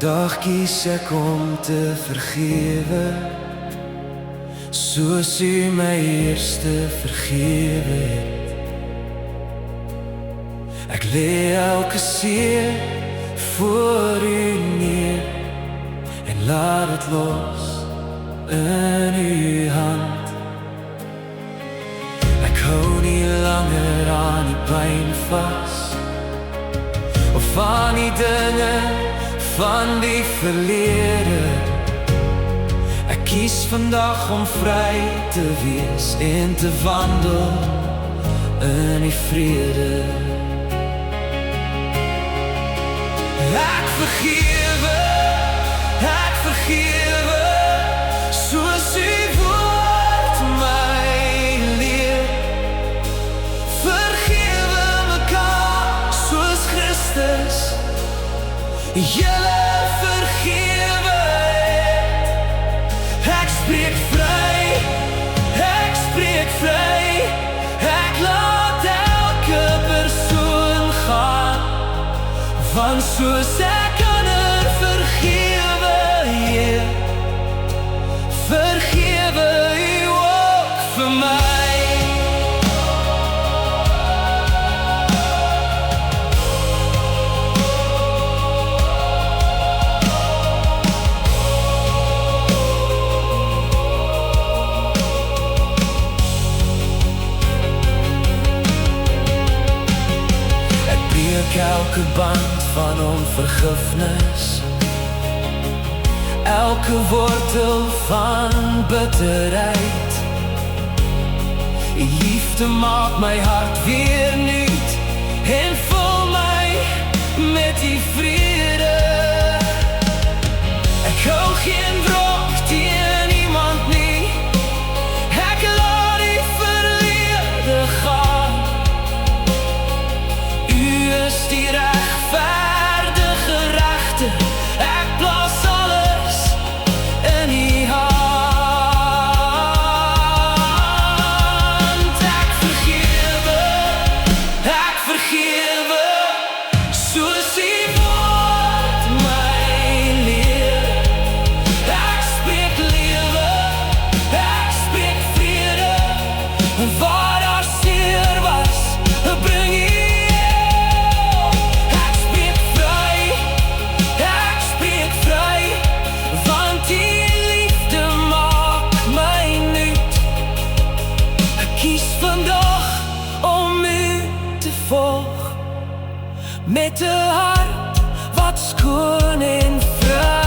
Vandag kies ek om te vergewe, soos U my eerste vergewe het. Ek lê elke seer voor U neer en laat het los in U hand. Ek hou nie langer aan die pyn vas, of aan die dinge van die verlede. Ek kies vandag om vry te wees en te wandel in die vrede. Ek vergewe, soos U woord my leer. Vergewe mekaar soos Christus julle vergewe het. Ek spreek vry, ek laat elke persoon gaan, want soos ek ander vergewe, Heer, vergewe U ook vir my. Elke band van onvergifnis, elke wortel van bitterheid. U liefde maak my hart weer nuut en vul my met die vrede. Ek hou geen wrok teen iemand nie, ek laat die verlede gaan. U is die rechtvaardige regter, ek plaas alles in U hand. Ek vergewe, soos U woord my leer. Ek spreek lewe, ek spreek vrede, waar daar seer was, bring U. Met 'n hart wat skoon en vry.